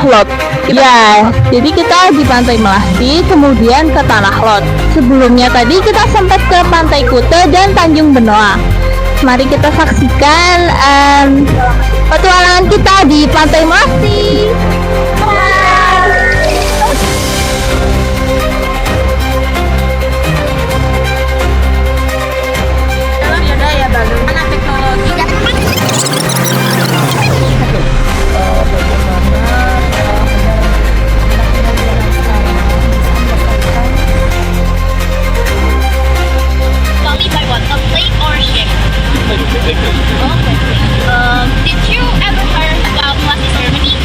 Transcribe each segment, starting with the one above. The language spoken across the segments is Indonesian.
Lot. Ya, jadi kita di Pantai Melasti, kemudian ke Tanah Lot. Sebelumnya tadi kita sempat ke Pantai Kute dan Tanjung Benoa. Mari kita saksikan petualangan kita di Pantai Melasti. Did you ever heard about Melasti ceremony?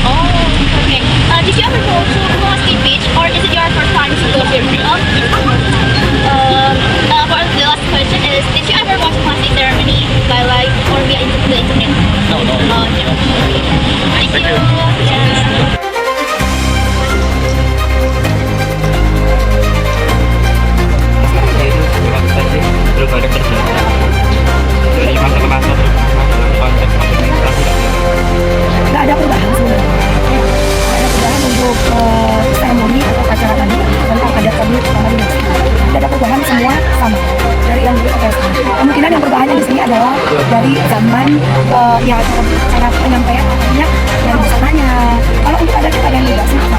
Oh, okay. Did you ever go to Melasti Beach, or is it your first time to go here? For the last question is, did you ever watch Melasti ceremony by live or via the internet? No. No. Thank you. Yeah. Belum ada kerjaan dari masa ke masa dalam konteks administrasi. Nggak ada perubahan sebenarnya. Nggak ada perubahan untuk seremoni atau acara tadi tentang adat kami selama di Melasti. Tidak ada perubahan, semua sama dari yang dulu sampai sekarang. Kemungkinan yang perubahannya di sini adalah dari zaman ya cara penyampaian artinya dari busananya. Kalau untuk adat kita yang juga sama.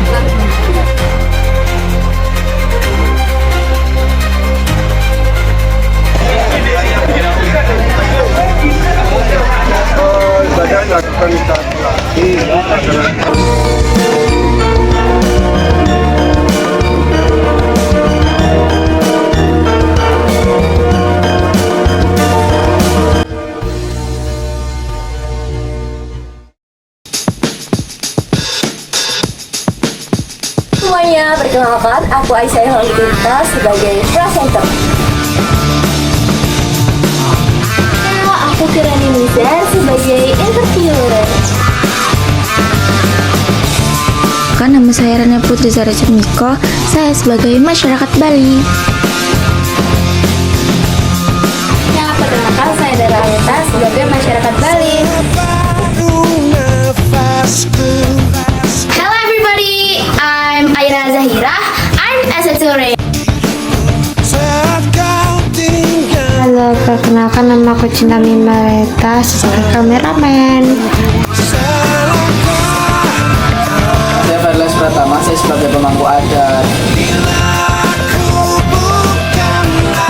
Semuanya, perkenalkan, aku Aisyah Holitinta sebagai presenter. Aku Kirani Nizar sebagai interviewer. Nama saya Rana Putri Zara Cemiko, saya sebagai masyarakat Bali. Ya, perkenalkan saya Dara Aneta sebagai masyarakat Bali. Hello everybody, I'm Aira Zahira. I'm SSURE. Halo, perkenalkan nama aku Cinta Mimareta sebagai kameramen. Saya Fadlas Pratama, saya sebagai pemangku adat.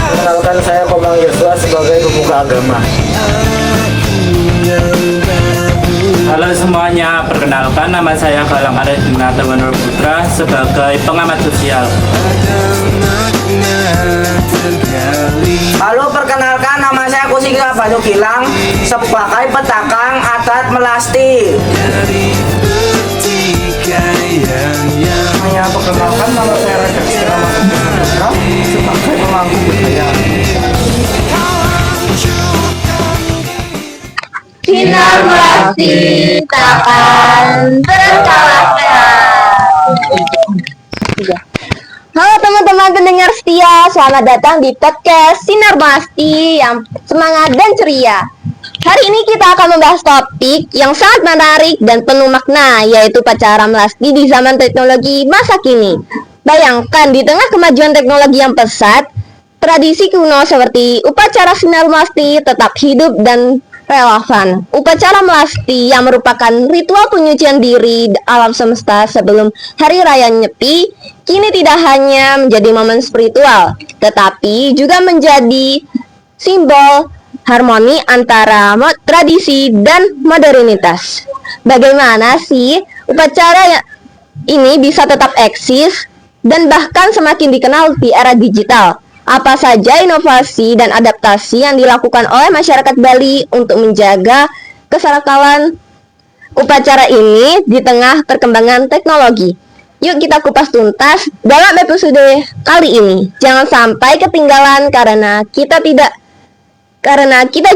Perkenalkan saya Komang Yosua sebagai pemuka agama. Halo semuanya, perkenalkan nama saya Galang Arif Dinata Manur Putra sebagai pengamat sosial. Halo, perkenalkan nama saya Kusika Banyu Gilang sebagai pedagang adat Melasti. Saya perkenalkan nama saya Raja Kirama Putra sebagai pemangku budaya. Sinar Melasti takkan terkalahkan. Halo teman-teman pendengar setia, selamat datang di podcast Sinar Melasti yang semangat dan ceria. Hari ini kita akan membahas topik yang sangat menarik dan penuh makna, yaitu upacara Melasti di zaman teknologi masa kini. Bayangkan, di tengah kemajuan teknologi yang pesat, tradisi kuno seperti upacara Sinar Melasti tetap hidup dan relevan. Upacara Melasti yang merupakan ritual penyucian diri alam semesta sebelum Hari Raya Nyepi, kini tidak hanya menjadi momen spiritual, tetapi juga menjadi simbol harmoni antara tradisi dan modernitas. Bagaimana sih upacara ini bisa tetap eksis dan bahkan semakin dikenal di era digital? Apa saja inovasi dan adaptasi yang dilakukan oleh masyarakat Bali untuk menjaga keserakalan upacara ini di tengah perkembangan teknologi? Yuk kita kupas tuntas dalam episode kali ini. Jangan sampai ketinggalan karena kita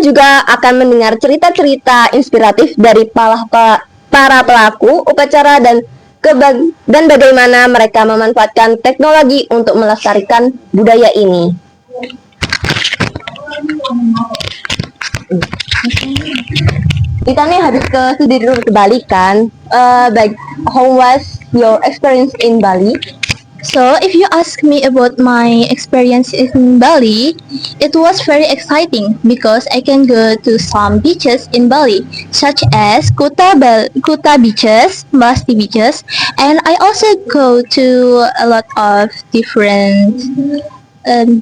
juga akan mendengar cerita-cerita inspiratif dari para pelaku upacara dan bagaimana mereka memanfaatkan teknologi untuk melestarikan budaya ini. kita nih habis ke studi tour ke Bali kan. How was your experience in Bali? So, if you ask me about my experience in Bali, it was very exciting because I can go to some beaches in Bali, such as Kuta beaches, Melasti beaches, and I also go to a lot of different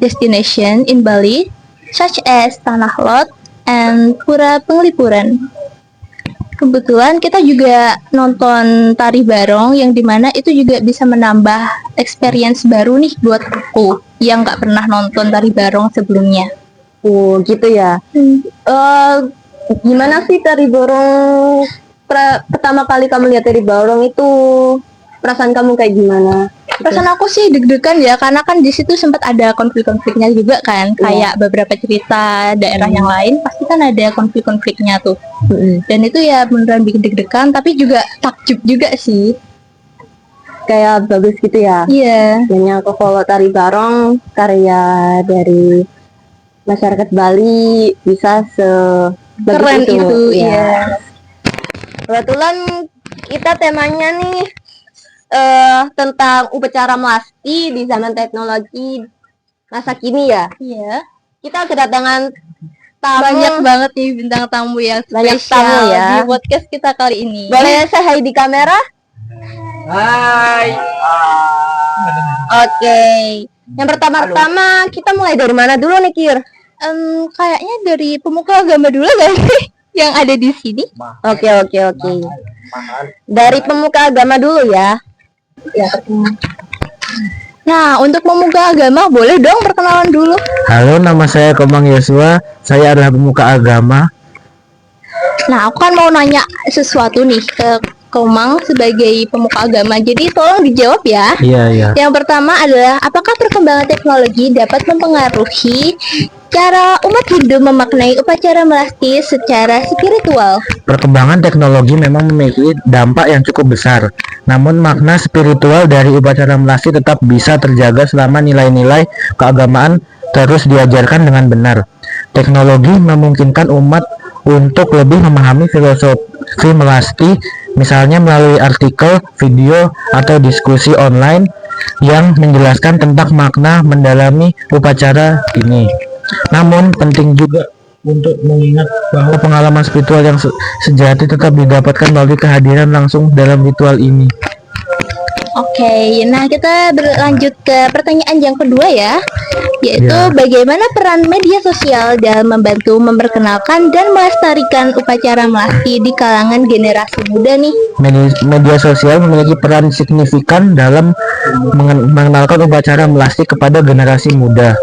destination in Bali, such as Tanah Lot and Pura Penglipuran. Kebetulan kita juga nonton tari barong yang dimana itu juga bisa menambah experience baru nih buat aku yang nggak pernah nonton tari barong sebelumnya. Oh gitu ya. Gimana sih tari barong? Pertama kali kamu lihat tari barong itu perasaan kamu kayak gimana? Perasaan aku sih deg-degan ya, karena kan di situ sempat ada konflik-konfliknya juga kan, kayak beberapa cerita daerah yang lain pasti kan ada konflik-konfliknya tuh. Dan itu ya beneran bikin deg-degan, tapi juga takjub juga sih. Kayak bagus gitu ya. Iya. Banyak kalau tari barong karya dari masyarakat Bali bisa Keren itu, ya. iya. Kebetulan kita temanya nih tentang upacara melasti di zaman teknologi masa kini ya. Iya. Kita kedatangan tamu. Banyak banget nih bintang tamu yang Banyak spesial tamu ya. di podcast kita kali ini. Boleh saya hai di kamera? Hai. Oke. Yang pertama-tama kita mulai dari mana dulu nih, Kir? Kayaknya dari pemuka agama dulu gak sih yang ada di sini? Oke. Dari pemuka agama dulu ya. Nah, untuk pemuka agama boleh dong perkenalan dulu. Halo, nama saya Komang Yosua. Saya adalah pemuka agama. Nah, aku kan mau nanya sesuatu nih ke Komang sebagai pemuka agama. Jadi tolong dijawab ya. Iya. Yang pertama adalah, apakah perkembangan teknologi dapat mempengaruhi cara umat Hindu memaknai upacara melasti secara spiritual? Perkembangan teknologi memang memiliki dampak yang cukup besar. Namun makna spiritual dari upacara melasti tetap bisa terjaga selama nilai-nilai keagamaan terus diajarkan dengan benar. Teknologi memungkinkan umat untuk lebih memahami filosofi melasti, misalnya melalui artikel, video, atau diskusi online yang menjelaskan tentang makna mendalami upacara ini. Namun penting juga untuk mengingat bahwa pengalaman spiritual yang sejati tetap didapatkan melalui kehadiran langsung dalam ritual ini. Oke, nah kita berlanjut ke pertanyaan yang kedua ya, yaitu bagaimana peran media sosial dalam membantu memperkenalkan dan melestarikan upacara melasti di kalangan generasi muda nih? Media sosial memiliki peran signifikan dalam mengenalkan upacara melasti kepada generasi muda.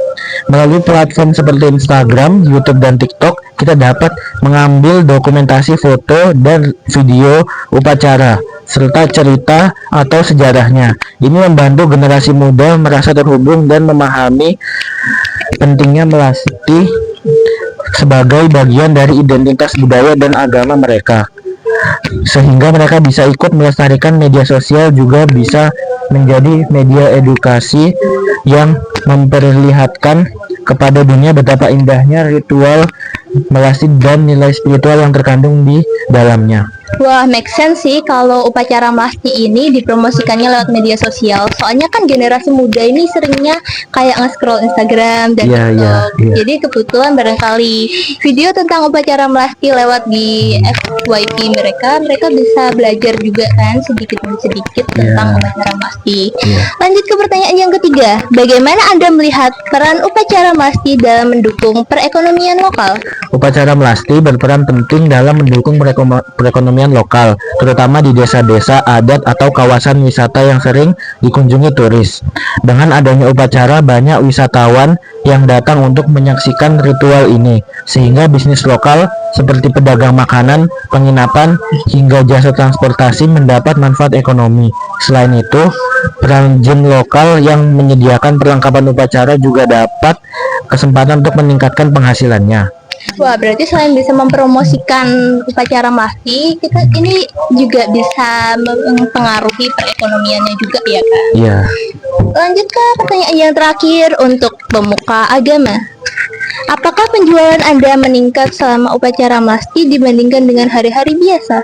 Melalui platform seperti Instagram, YouTube, dan TikTok, kita dapat mengambil dokumentasi foto dan video upacara serta cerita atau sejarahnya. Ini membantu generasi muda merasa terhubung dan memahami pentingnya melasti sebagai bagian dari identitas budaya dan agama mereka. Sehingga mereka bisa ikut melestarikan. Media sosial juga bisa menjadi media edukasi yang memperlihatkan kepada dunia betapa indahnya ritual melasti dan nilai spiritual yang terkandung di dalamnya. Wah, make sense sih kalau upacara melasti ini dipromosikannya lewat media sosial. Soalnya kan generasi muda ini seringnya kayak nge-scroll Instagram dan TikTok. Jadi kebetulan barangkali video tentang upacara melasti lewat di FYP mereka bisa belajar juga kan sedikit demi sedikit tentang upacara melasti. Lanjut ke pertanyaan yang ketiga. Bagaimana Anda melihat peran upacara melasti dalam mendukung perekonomian lokal? Upacara melasti berperan penting dalam mendukung perekonomian lokal, terutama di desa-desa adat atau kawasan wisata yang sering dikunjungi turis. Dengan adanya upacara, banyak wisatawan yang datang untuk menyaksikan ritual ini, sehingga bisnis lokal seperti pedagang makanan, penginapan, hingga jasa transportasi mendapat manfaat ekonomi. Selain itu, perajin lokal yang menyediakan perlengkapan upacara juga dapat kesempatan untuk meningkatkan penghasilannya. Wah, berarti selain bisa mempromosikan upacara melasti, kita ini juga bisa mempengaruhi perekonomiannya juga ya kan? Iya. Lanjut ke pertanyaan yang terakhir untuk pemuka agama. Apakah penjualan Anda meningkat selama upacara melasti dibandingkan dengan hari-hari biasa?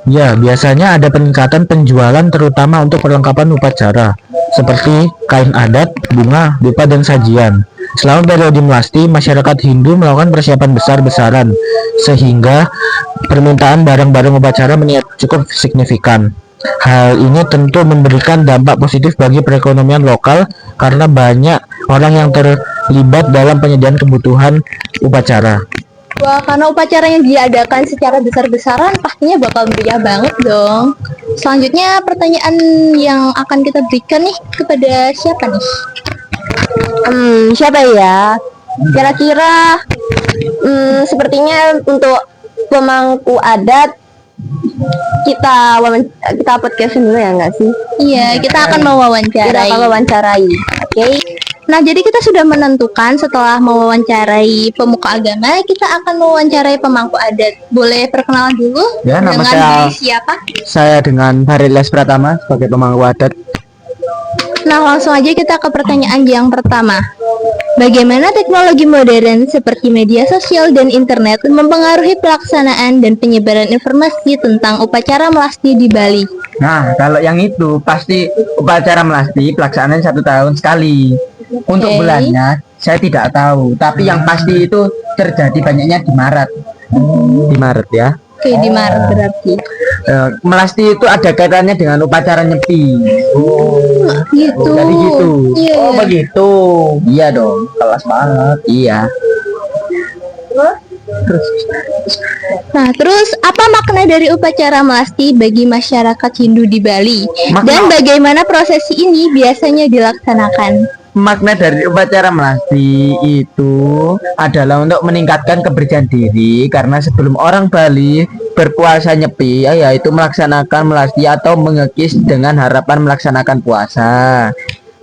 Ya, biasanya ada peningkatan penjualan terutama untuk perlengkapan upacara seperti kain adat, bunga, dupa, dan sajian. Selama periode melasti, masyarakat Hindu melakukan persiapan besar-besaran sehingga permintaan barang-barang upacara meningkat cukup signifikan. Hal ini tentu memberikan dampak positif bagi perekonomian lokal karena banyak orang yang terlibat dalam penyediaan kebutuhan upacara. Wah, karena upacara yang diadakan secara besar-besaran pastinya bakal meriah banget dong. Selanjutnya pertanyaan yang akan kita berikan nih kepada siapa nih? Siapa ya? Kira-kira sepertinya untuk pemangku adat kita podcast dulu ya nggak sih? Iya, kita akan mewawancarai. Oke. Nah, jadi kita sudah menentukan setelah mewawancarai pemuka agama, kita akan mewawancarai pemangku adat. Boleh perkenalan dulu? Ya, nama dengan saya- diri siapa? Saya dengan Hariles Pratama sebagai pemangku adat. Nah, langsung aja kita ke pertanyaan yang pertama. Bagaimana teknologi modern seperti media sosial dan internet mempengaruhi pelaksanaan dan penyebaran informasi tentang upacara melasti di Bali? Nah, kalau yang itu pasti upacara melasti pelaksanaan 1 tahun sekali. Untuk Oke. bulannya saya tidak tahu, tapi yang pasti itu terjadi banyaknya di Maret. Di Maret ya. Oke, di Maret berarti. Melasti itu ada kaitannya dengan upacara nyepi. Gitu. Jadi gitu. Iya. Oh begitu. Iya dong, kelas banget. Iya. Nah, terus apa makna dari upacara melasti bagi masyarakat Hindu di Bali? Makna- Dan bagaimana prosesi ini biasanya dilaksanakan? Makna dari upacara melasti itu adalah untuk meningkatkan kebersihan diri karena sebelum orang Bali berpuasa nyepi yaitu melaksanakan melasti atau mengekis dengan harapan melaksanakan puasa.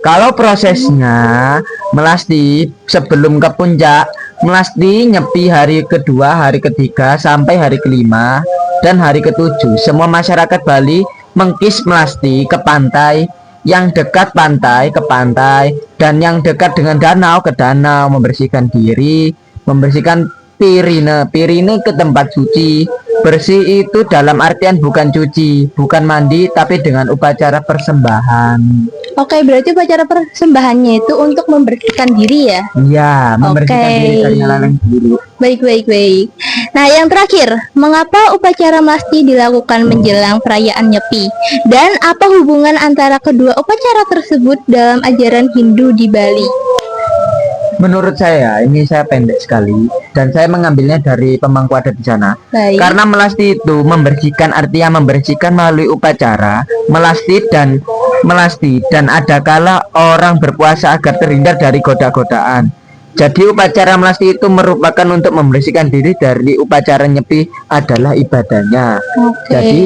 Kalau prosesnya melasti sebelum ke puncak, melasti nyepi hari kedua, hari ketiga sampai hari kelima dan hari ketujuh. Semua masyarakat Bali mengkis melasti ke pantai, yang dekat pantai ke pantai, dan yang dekat dengan danau ke danau, membersihkan diri, membersihkan pirine ke tempat suci. Bersih itu dalam artian bukan cuci, bukan mandi, tapi dengan upacara persembahan. Oke, berarti upacara persembahannya itu untuk membersihkan diri ya? Iya, membersihkan Oke. diri dari hal-hal buruk. Baik. Nah, yang terakhir, mengapa upacara melasti dilakukan menjelang perayaan Nyepi? Dan apa hubungan antara kedua upacara tersebut dalam ajaran Hindu di Bali? Menurut saya, ini saya pendek sekali dan saya mengambilnya dari pemangku adat di sana. Baik. Karena melasti itu membersihkan, artinya membersihkan melalui upacara, melasti dan ada kala orang berpuasa agar terhindar dari goda-godaan. Jadi upacara melasti itu merupakan untuk membersihkan diri dari upacara nyepi adalah ibadahnya. Oke. Jadi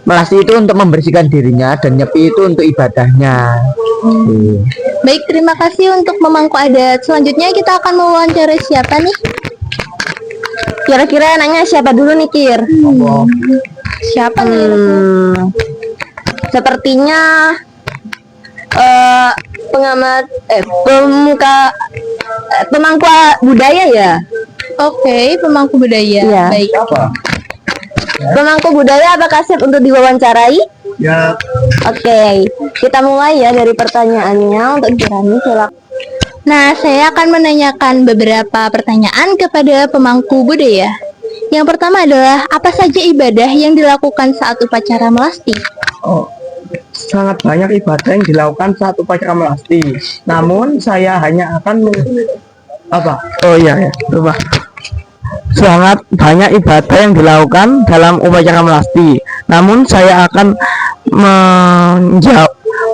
melasti itu untuk membersihkan dirinya dan nyepi itu untuk ibadahnya. Baik, terima kasih untuk pemangku adat. Selanjutnya kita akan mewawancarai siapa nih? Kira-kira nanya siapa dulu nih, Kir? Siapa nih? Sepertinya pemangku budaya ya. Oke, pemangku budaya. Iya. Baik. Pemangku budaya apakah siap untuk diwawancarai? Ya. Oke, kita mulai ya dari pertanyaannya untuk Kirani. Silakan. Nah, saya akan menanyakan beberapa pertanyaan kepada pemangku budaya. Yang pertama adalah, apa saja ibadah yang dilakukan saat upacara melasti? Oh, sangat banyak ibadah yang dilakukan saat upacara melasti. Namun saya hanya akan lupa. Sangat banyak ibadah yang dilakukan dalam upacara melasti. Namun saya akan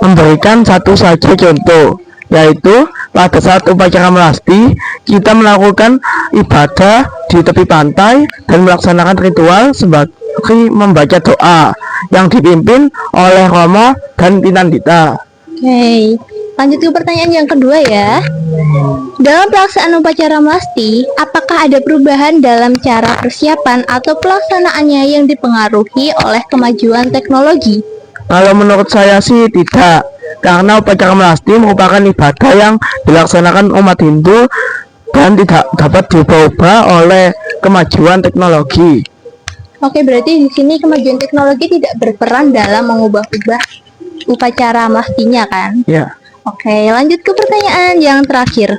memberikan satu saja contoh, yaitu pada saat upacara melasti kita melakukan ibadah di tepi pantai dan melaksanakan ritual sebagai membaca doa yang dipimpin oleh Romo dan Tinandita. Oke, lanjut ke pertanyaan yang kedua ya. Dalam pelaksanaan upacara melasti, apakah ada perubahan dalam cara persiapan atau pelaksanaannya yang dipengaruhi oleh kemajuan teknologi? Kalau menurut saya sih tidak, karena upacara melasti merupakan ibadah yang dilaksanakan umat Hindu dan tidak dapat diubah-ubah oleh kemajuan teknologi. Oke, berarti di sini kemajuan teknologi tidak berperan dalam mengubah-ubah upacara melastinya kan? Ya. Oke, lanjut ke pertanyaan yang terakhir.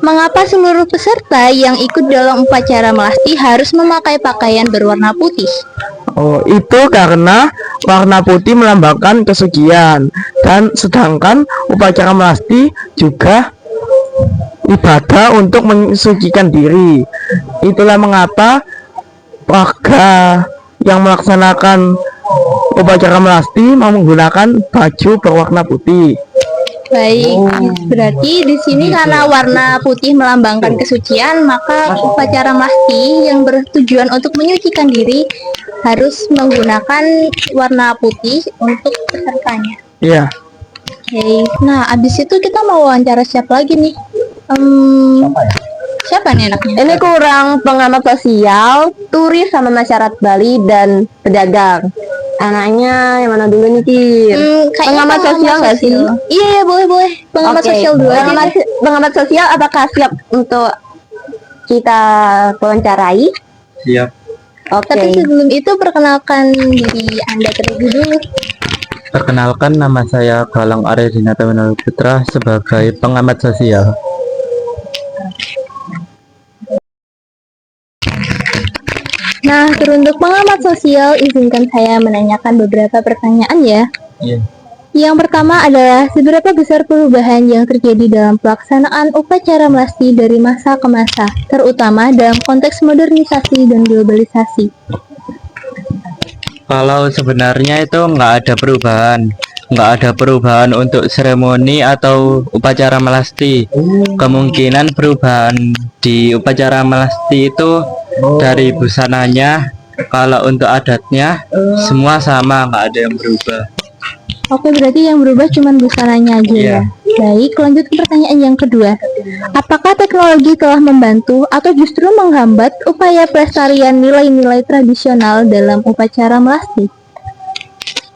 Mengapa seluruh peserta yang ikut dalam upacara melasti harus memakai pakaian berwarna putih? Oh, itu karena warna putih melambangkan kesucian, dan sedangkan upacara melasti juga ibadah untuk mensucikan diri. Itulah mengapa warga yang melaksanakan upacara melasti mau menggunakan baju berwarna putih. Baik, berarti di sini karena warna putih melambangkan kesucian, maka upacara melasti yang bertujuan untuk menyucikan diri harus menggunakan warna putih untuk pesertanya. Iya. Oke, nah abis itu kita mau wawancara siapa lagi nih? Siapa nih enaknya? Ini kurang pengamat sosial, turis sama masyarakat Bali dan pedagang. Anaknya yang mana dulu nih, Kir? Kayaknya Pengamat sosial nggak sih? Iya, boleh. Pengamat Oke. sosial dulu aja. Pengamat sosial apakah siap untuk kita wawancarai? Siap. Oke. Tapi sebelum itu perkenalkan diri Anda terlebih dulu. Perkenalkan, nama saya Galang Aryadinata Putra sebagai pengamat sosial. Nah, teruntuk pengamat sosial, izinkan saya menanyakan beberapa pertanyaan ya. Iya. Yang pertama adalah seberapa besar perubahan yang terjadi dalam pelaksanaan upacara melasti dari masa ke masa, terutama dalam konteks modernisasi dan globalisasi. Kalau sebenarnya itu nggak ada perubahan untuk seremoni atau upacara melasti. Kemungkinan perubahan di upacara melasti itu dari busananya. Kalau untuk adatnya semua sama, nggak ada yang berubah. Oke, berarti yang berubah cuma busananya aja ya. Baik, lanjut ke pertanyaan yang kedua. Apakah teknologi telah membantu atau justru menghambat upaya pelestarian nilai-nilai tradisional dalam upacara melasti?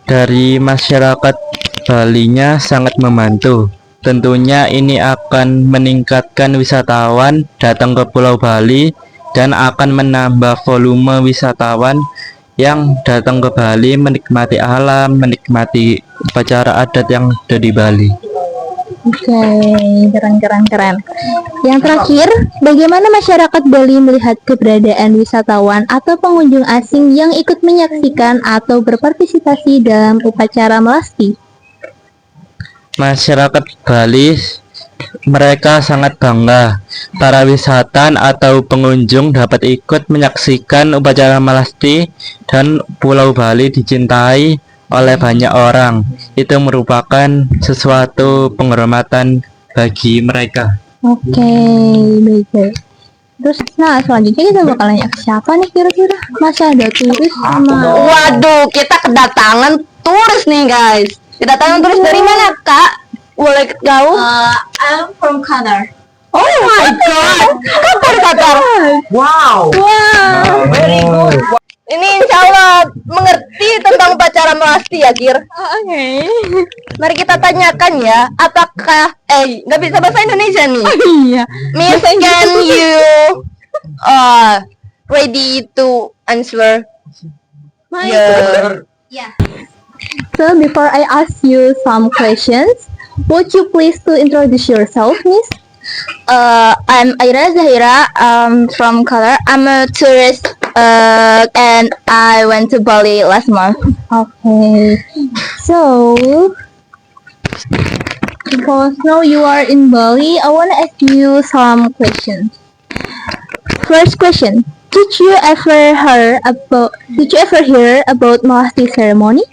Dari masyarakat Balinya sangat membantu. Tentunya ini akan meningkatkan wisatawan datang ke Pulau Bali dan akan menambah volume wisatawan yang datang ke Bali menikmati alam, menikmati upacara adat yang ada di Bali. Oke, keren. Yang terakhir, bagaimana masyarakat Bali melihat keberadaan wisatawan atau pengunjung asing yang ikut menyaksikan atau berpartisipasi dalam upacara melasti? Masyarakat Bali mereka sangat bangga para wisatawan atau pengunjung dapat ikut menyaksikan upacara melasti dan Pulau Bali dicintai oleh banyak orang. Itu merupakan sesuatu penghormatan bagi mereka. Oke, baik. Terus, nah selanjutnya kita bakal nanya ke siapa nih kira-kira? Masa ada turis sama... Waduh, kita kedatangan turis nih, guys. Kedatangan turis dari mana, Kak? Boleh tahu? I'm from Qatar. Oh my god. Qatar. Wow. Very good. Ini insya Allah mengerti tentang upacara melasti ya, Kir. Oke. Mari kita tanyakan ya, apakah nggak bisa bahasa Indonesia nih. Iya. Miss, can you ready to answer? Yeah. So before I ask you some questions, would you please to introduce yourself, Miss? I'm Aira Zahira. From Qatar. I'm a tourist. And I went to Bali last month. Okay. So, because now you are in Bali, I want to ask you some questions. First question: Did you ever hear about Melasti ceremony?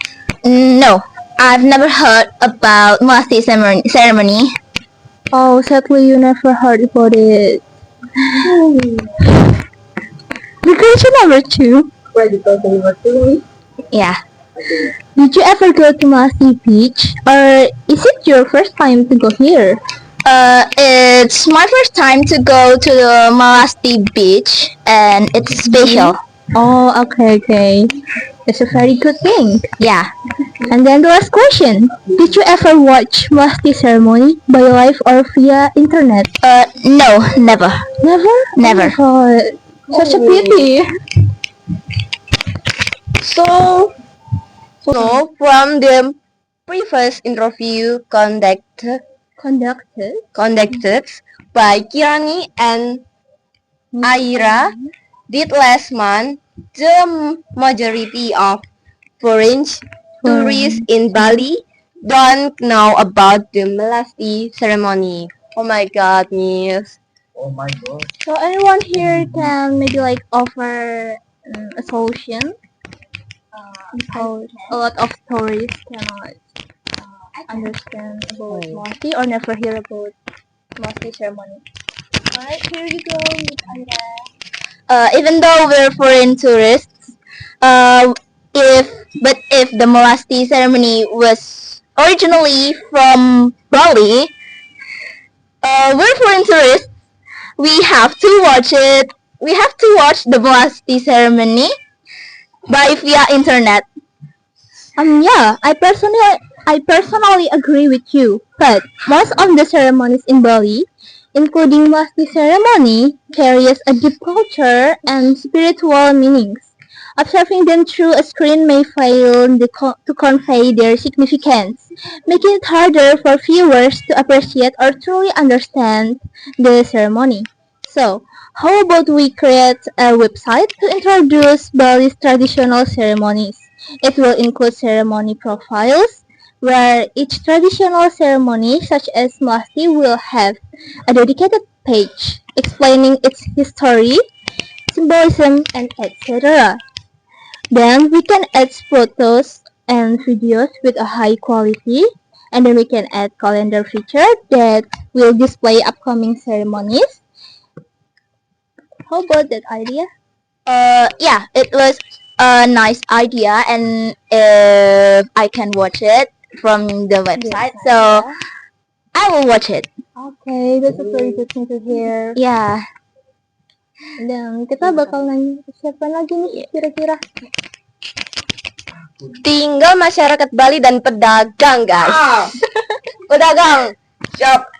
No, I've never heard about Melasti ceremony. Oh, sadly, you never heard about it. The question number 2. Yeah. Did you ever go to Melasti Beach, or is it your first time to go here? It's my first time to go to the Melasti beach, and it's special. Oh, okay. It's a very good thing. Yeah. And then the last question. Did you ever watch Musti ceremony by live or via internet? No, never. Never? Never. Oh, such a pity. So from the previous interview conducted by Kirani and Aira did last month, the majority of foreign tourists in Bali don't know about the Melasti ceremony. Oh my god, miss. Oh my god. So anyone here can maybe like offer a solution? Because a lot of tourists cannot understand about Musti or never hear about Musti ceremony. Alright, here you go, Miss Aira. Even though we're foreign tourists, if the Melasti ceremony was originally from Bali, we're foreign tourists. We have to watch it. We have to watch the Melasti ceremony by via internet. Yeah, I personally agree with you. But most of the ceremonies in Bali, including Musti ceremony, carries a deep culture and spiritual meanings. Observing them through a screen may fail to convey their significance, making it harder for viewers to appreciate or truly understand the ceremony. So, how about we create a website to introduce Bali's traditional ceremonies? It will include ceremony profiles, where each traditional ceremony, such as Musti, will have a dedicated page explaining its history, symbolism, and etc. Then we can add photos and videos with a high quality, and then we can add calendar feature that will display upcoming ceremonies. How about that idea? Yeah, it was a nice idea, and I can watch it from the website, so I will watch it. Okay, that's a very good thing to hear. Yeah. Dan kita bakal nanya ke siapa lagi nih kira-kira? Tinggal masyarakat Bali dan pedagang, guys. Pedagang, siap.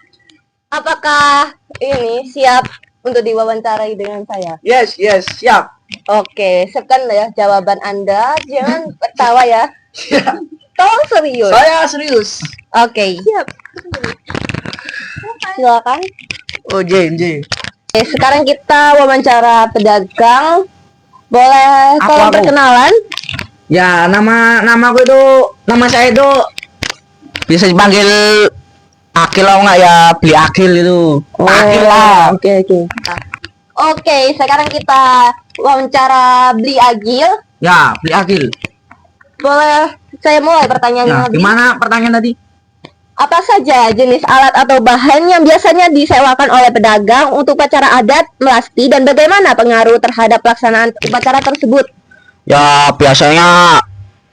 Apakah ini siap untuk diwawancarai dengan saya? Yes, siap. Oke, siapkan ya jawaban Anda. Jangan ketawa ya. Siap. Tolong serius. Saya serius. Oke. Siap. Silakan. Oh, J. Oke, sekarang kita wawancara pedagang. Boleh tolong Aku. perkenalan? Ya, nama saya itu bisa dipanggil Akil atau enggak ya, beli Akil itu. Akil lah. Oke. Oke, sekarang kita wawancara Beli Agil. Ya, beli Akil. Boleh saya mulai pertanyaannya Ya, lebih? gimana pertanyaan tadi? Apa saja jenis alat atau bahan yang biasanya disewakan oleh pedagang untuk upacara adat Melasti dan bagaimana pengaruh terhadap pelaksanaan upacara tersebut? Ya, biasanya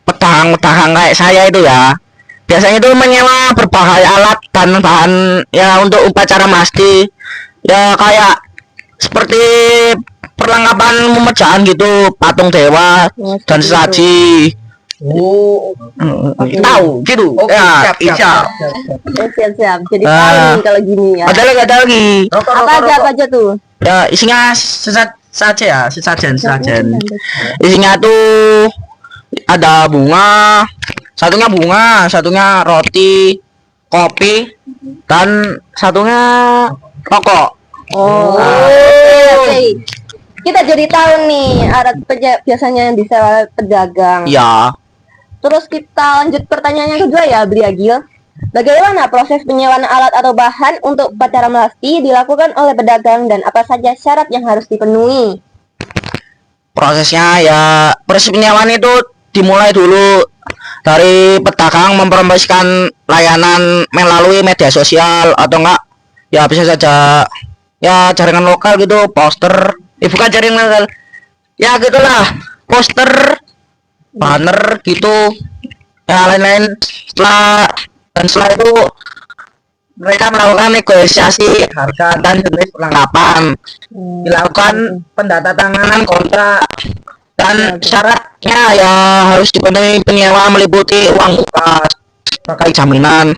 pedagang kayak saya itu ya, biasanya itu menyewa berbagai alat dan bahan ya untuk upacara Melasti. Ya kayak seperti perlengkapan memecahan gitu, patung dewa dan sesaji. Oh, tahu gitu. Ya, siap. Siap. Jadi tahu nih kalau gini ya. Ada lagi. Apa aja tuh? Ya, isinya sesajen. Isinya tuh ada satunya roti, kopi, dan satunya rokok. Oke. Kita jadi tahu nih alat biasanya yang disewa pedagang. Ya. Terus kita lanjut pertanyaan yang kedua ya, Beli Agil. Bagaimana proses penyewaan alat atau bahan untuk upacara Melasti dilakukan oleh pedagang dan apa saja syarat yang harus dipenuhi? Proses penyewaan itu dimulai dulu dari pedagang mempromosikan layanan melalui media sosial atau enggak ya bisa saja ya jaringan lokal gitu, poster, bukan jaringan lokal, ya gitulah, poster, banner gitu, ya lain-lain. Setelah itu mereka melakukan negosiasi harga dan jenis perlengkapan, dilakukan pendatanganan kontrak, ya Dan syaratnya ya harus dipenuhi penyewa meliputi uang muka terkait jaminan,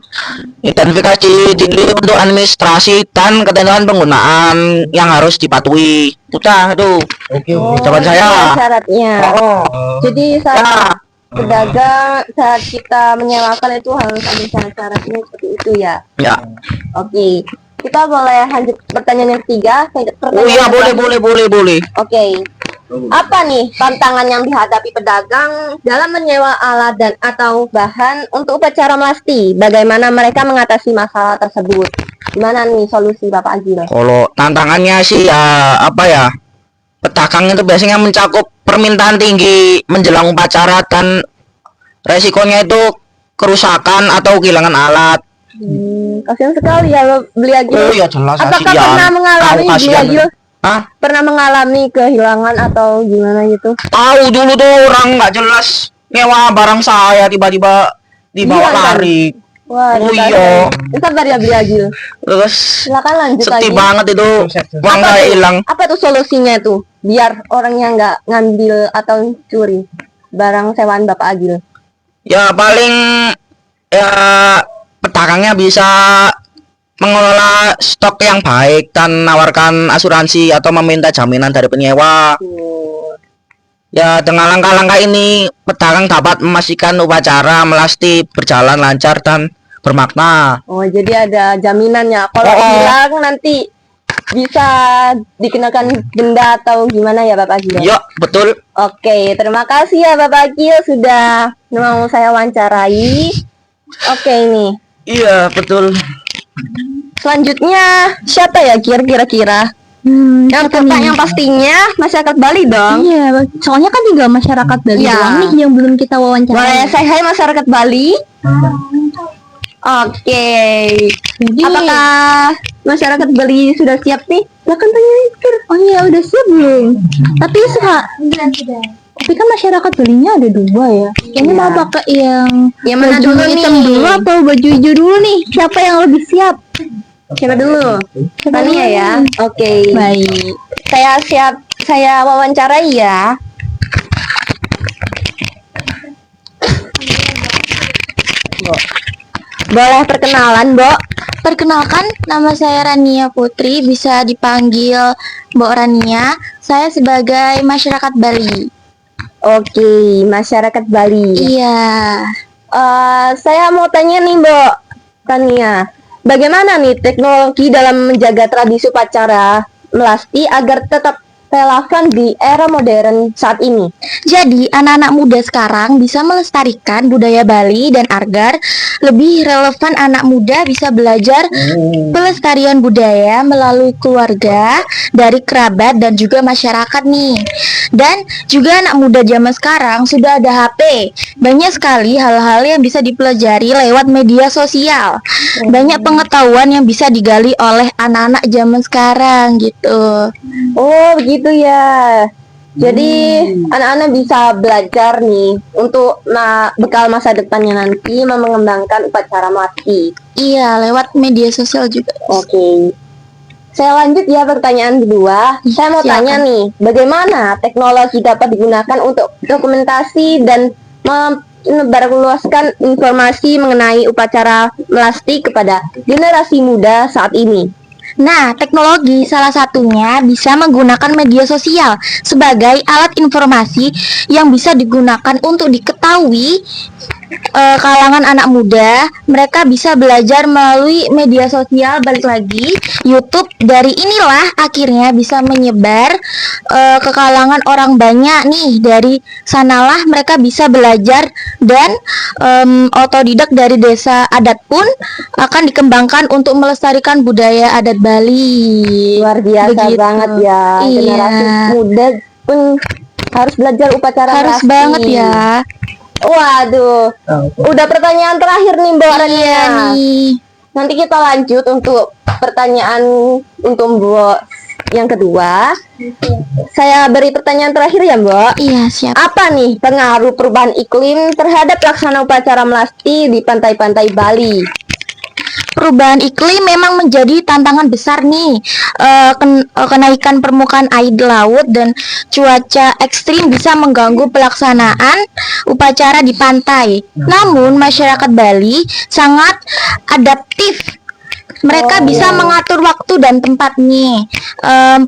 identifikasi diri untuk administrasi dan ketentuan penggunaan yang harus dipatuhi. Udah tuh. Oke. Jawaban saya. Syaratnya. Oh. Jadi saat Ya. pedagang saat kita menyewakan itu harus ada syarat-syaratnya seperti itu ya. Ya. Oke. Kita boleh lanjut pertanyaan yang ketiga. Oh iya, boleh. Oke. Apa nih tantangan yang dihadapi pedagang dalam menyewa alat dan atau bahan untuk upacara melasti? Bagaimana mereka mengatasi masalah tersebut? Gimana nih solusi Bapak Agil? Kalau tantangannya sih ya apa ya? Pedagang itu biasanya mencakup permintaan tinggi menjelang upacara dan resikonya itu kerusakan atau kehilangan alat. Kasihan sekali ya beli Agil. Oh ya jelas. Apakah kasihan. pernah mengalami Tahu beli kasihan. Agil? Hah? Pernah mengalami kehilangan atau gimana gitu? Tahu dulu tuh orang nggak jelas nyewa barang saya tiba-tiba dibawa Hilang, kan? lari. Wah, Oh kita- iya. Sabar ya beli Agil. Terus Silakan lanjut sedih lagi. banget itu uang Apa saya tuh? hilang. Apa tuh solusinya tuh? Biar orangnya nggak ngambil atau curi barang sewaan Bapak Agil. Ya paling ya pedagangnya bisa mengelola stok yang baik dan menawarkan asuransi atau meminta jaminan dari penyewa. Ya dengan langkah-langkah ini pedagang dapat memastikan upacara melasti berjalan lancar dan bermakna. Oh, jadi ada jaminannya. Kalau Oh. hilang nanti bisa dikenakan denda atau gimana ya Bapak Agil? Ya betul. Oke, terima kasih ya Bapak Agil sudah mau saya wawancarai. Oke ini. Iya betul. Selanjutnya siapa ya kira-kira? Yang pastinya masyarakat Bali dong. Iya, soalnya kan tinggal masyarakat Bali Iya. doang nih yang belum kita Boleh wawancara. saya hai masyarakat Bali? Oke. Jadi, Apakah masyarakat Bali sudah siap nih? Lah kan tanya Kir. oh iya udah siap belum? Tapi tapi kan masyarakat Balinya ada dua ya. Kayaknya Iya. mau pakai yang Yang mana baju dulu hitam nih? dulu atau baju hijau dulu nih? Siapa yang lebih siap? Siapa dulu? Tania ya. Oke. Baik. Saya siap. Saya wawancarai ya. Boleh perkenalan, Bo? Perkenalkan, nama saya Rania Putri, bisa dipanggil Mbok Rania. Saya sebagai masyarakat Bali. Oke, masyarakat Bali. Iya. Saya mau tanya nih, Mbok Tania. Bagaimana nih teknologi dalam menjaga tradisi upacara melasti agar tetap relevan di era modern saat ini? Jadi, anak-anak muda sekarang bisa melestarikan budaya Bali dan agar lebih relevan anak muda bisa belajar pelestarian budaya melalui keluarga, dari kerabat dan juga masyarakat nih. Dan juga anak muda zaman sekarang sudah ada HP. Banyak sekali hal-hal yang bisa dipelajari lewat media sosial. Banyak pengetahuan yang bisa digali oleh anak-anak zaman sekarang gitu. Oh, begitu ya. Jadi anak-anak bisa belajar nih untuk bekal masa depannya nanti mengembangkan upacara melasti. Iya, lewat media sosial juga. Oke. Saya lanjut ya pertanyaan kedua. Saya mau Silakan. tanya nih, bagaimana teknologi dapat digunakan untuk dokumentasi dan menebarluaskan informasi mengenai upacara melasti kepada generasi muda saat ini? Nah, teknologi salah satunya bisa menggunakan media sosial sebagai alat informasi yang bisa digunakan untuk diketahui kalangan anak muda. Mereka bisa belajar melalui media sosial, balik lagi YouTube. Dari inilah akhirnya bisa menyebar ke kalangan orang banyak nih. Dari sanalah mereka bisa belajar dan otodidak dari desa adat pun akan dikembangkan untuk melestarikan budaya adat Bali. Luar biasa Begitu. banget ya. Iya. Generasi muda pun harus belajar upacara Harus melasti. banget ya. Waduh, udah pertanyaan terakhir nih Mbak Rania. Iya nih. Nanti kita lanjut untuk pertanyaan untuk Mbak yang kedua. Saya beri pertanyaan terakhir ya Mbak. Iya, siap. Apa nih pengaruh perubahan iklim terhadap laksana upacara melasti di pantai-pantai Bali? perubahan iklim memang menjadi tantangan besar nih. Kenaikan permukaan air laut dan cuaca ekstrim bisa mengganggu pelaksanaan upacara di pantai. Namun masyarakat Bali sangat adaptif. Mereka bisa mengatur waktu dan tempat nih,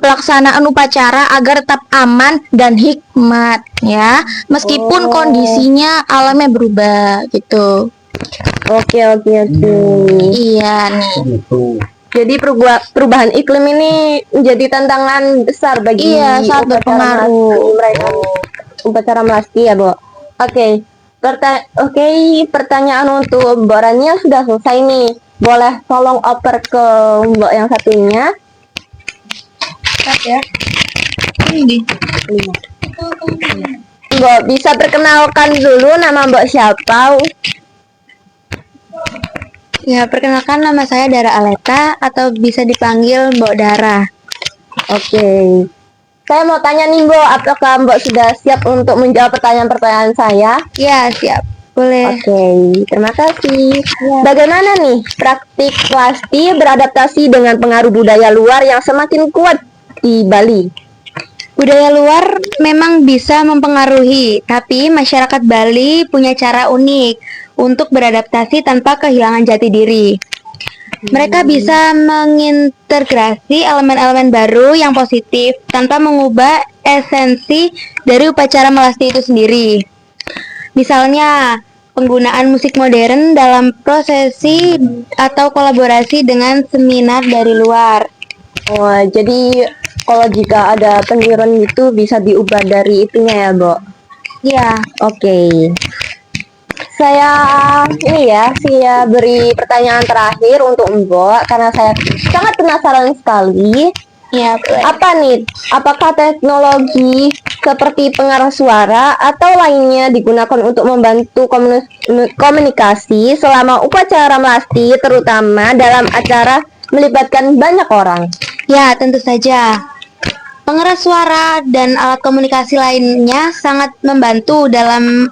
pelaksanaan upacara agar tetap aman dan hikmat ya, meskipun kondisinya alamnya berubah gitu. Oke. Iya nih. Jadi perubahan iklim ini menjadi tantangan besar bagi Iya, sangat upacara berpengaruh. melasti mereka. Upacara melasti ya, Bu. Oke. Pertanyaan untuk Mbak Rania sudah selesai nih. Boleh tolong oper ke Mbak yang satunya? Ya. Ini. Mbak bisa perkenalkan dulu nama Mbak siapa? Ya, perkenalkan nama saya Dara Aleta atau bisa dipanggil Mbok Dara. Oke. Saya mau tanya nih Mbak, apakah Mbak sudah siap untuk menjawab pertanyaan-pertanyaan saya? Ya, siap. Boleh. Oke, terima kasih. Bagaimana nih praktik melasti beradaptasi dengan pengaruh budaya luar yang semakin kuat di Bali? Budaya luar memang bisa mempengaruhi, tapi masyarakat Bali punya cara unik untuk beradaptasi tanpa kehilangan jati diri. Mereka bisa mengintegrasi elemen-elemen baru yang positif tanpa mengubah esensi dari upacara melasti itu sendiri. Misalnya, penggunaan musik modern dalam prosesi atau kolaborasi dengan seminar dari luar. Oh, jadi kalau jika ada peniruan itu bisa diubah dari itunya ya, Bu? Ya, Oke. Saya beri pertanyaan terakhir untuk Mbok karena saya sangat penasaran sekali. ya boleh. Apa nih? Apakah teknologi seperti pengarah suara atau lainnya digunakan untuk membantu komunikasi selama upacara melasti, terutama dalam acara melibatkan banyak orang? Ya, tentu saja. Pengeras suara dan alat komunikasi lainnya sangat membantu dalam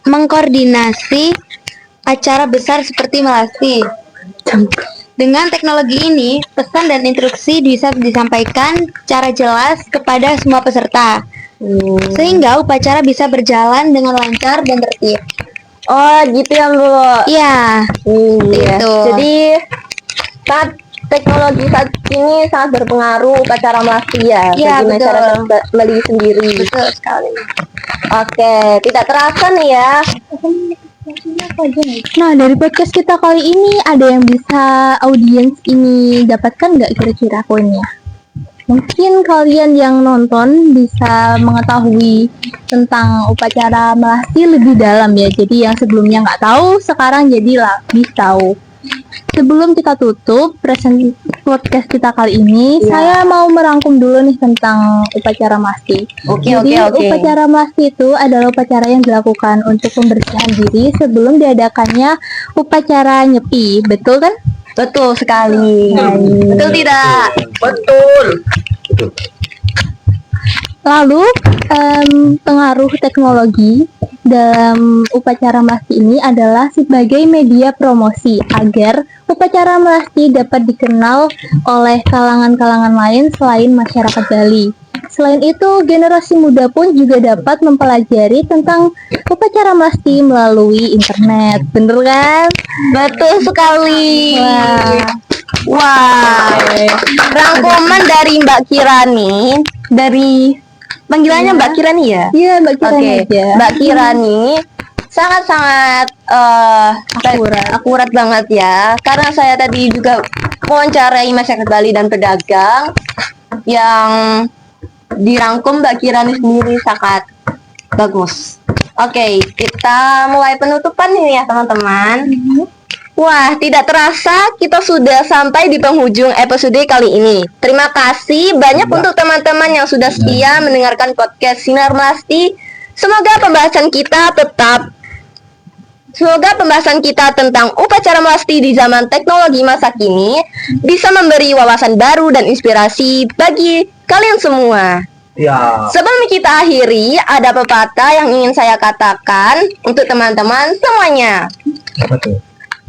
mengkoordinasi acara besar seperti melasti. Dengan teknologi ini, pesan dan instruksi bisa disampaikan secara jelas kepada semua peserta, sehingga upacara bisa berjalan dengan lancar dan tertib. Oh, gitu ya, Bu. Iya, Iya. Gitu. Jadi teknologi saat ini sangat berpengaruh upacara melasti ya Iya, bagi betul. masyarakat Bali sendiri. betul sekali. Oke, tidak terasa nih ya. Nah, dari podcast kita kali ini ada yang bisa audiens ini dapatkan nggak kira-kira poinnya? Mungkin kalian yang nonton bisa mengetahui tentang upacara melasti lebih dalam ya. Jadi yang sebelumnya nggak tahu, sekarang jadi lebih tahu. Sebelum kita tutup podcast kita kali ini, saya mau merangkum dulu nih tentang upacara melasti. Jadi upacara melasti itu adalah upacara yang dilakukan untuk pembersihan diri sebelum diadakannya upacara nyepi. Betul kan? Betul sekali. Betul tidak? Betul. Lalu pengaruh teknologi dalam upacara melasti ini adalah sebagai media promosi agar upacara melasti dapat dikenal oleh kalangan-kalangan lain selain masyarakat Bali. Selain itu, generasi muda pun juga dapat mempelajari tentang upacara melasti melalui internet. Bener kan? Betul sekali. Wah. Rangkuman dari Mbak Kirani, dari panggilannya Mbak Kirani ya? Iya, Mbak Kirani Oke, aja. Mbak Kirani sangat-sangat akurat banget ya. Karena saya tadi juga mewawancarai masyarakat Bali dan pedagang yang dirangkum Mbak Kirani sendiri sangat bagus. Oke, kita mulai penutupan nih ya teman-teman. Wah, tidak terasa kita sudah sampai di penghujung episode kali ini. Terima kasih banyak untuk teman-teman yang sudah setia mendengarkan podcast Sinar Melasti. Semoga pembahasan kita tentang upacara melasti di zaman teknologi masa kini bisa memberi wawasan baru dan inspirasi bagi kalian semua. Ya. Sebelum kita akhiri, ada pepatah yang ingin saya katakan untuk teman-teman semuanya. Apa tuh?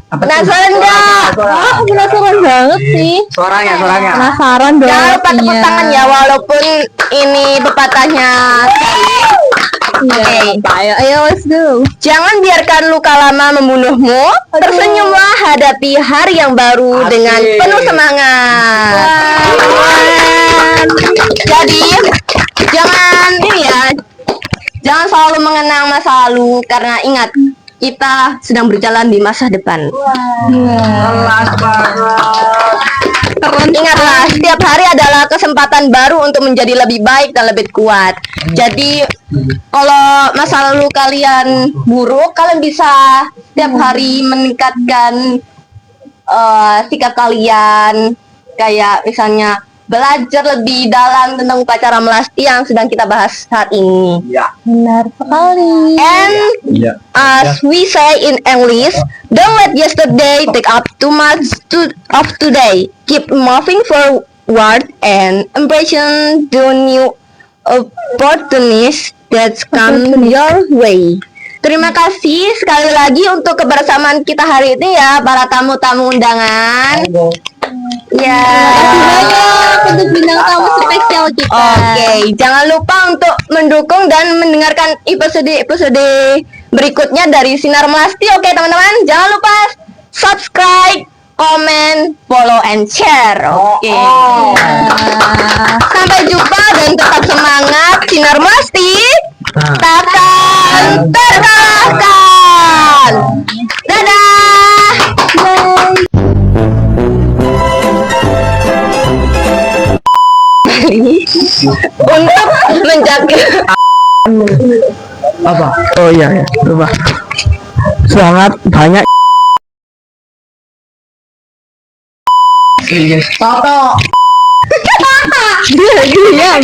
Penasaran nggak? Penasaran banget sih. Suaranya. Penasaran dong. Jangan lupa tepuk pastinya. tangan ya, walaupun ini pepatahnya. Iya, ayo let's go. Jangan biarkan luka lama membunuhmu. Tersenyumlah hadapi hari yang baru dengan penuh semangat. Jadi jangan ini ya, jangan selalu mengenang masa lalu karena ingat kita sedang berjalan di masa depan. Ingatlah, setiap hari adalah kesempatan baru untuk menjadi lebih baik dan lebih kuat. Jadi, kalau masa lalu kalian buruk, kalian bisa setiap hari meningkatkan sikap kalian. Kayak misalnya belajar lebih dalam tentang upacara melasti yang sedang kita bahas saat ini. Benar sekali. And as we say in English, don't let yesterday take up too much of today. Keep moving forward and embracing the new opportunities that come your way. Terima kasih sekali lagi untuk kebersamaan kita hari ini ya, para tamu-tamu undangan. Ya. Banyak untuk bintang tamu spesial kita. Oke, jangan lupa untuk mendukung dan mendengarkan episode-episode berikutnya dari Sinar Melasti. Oke, teman-teman, jangan lupa subscribe, comment, follow, and share. Oke. Sampai jumpa dan tetap semangat. Sinar Melasti takkan terkalahkan. Dadah. Untuk menjaga Apa? Oh iya ya, lupa. Sangat banyak. Toto. Dia diam.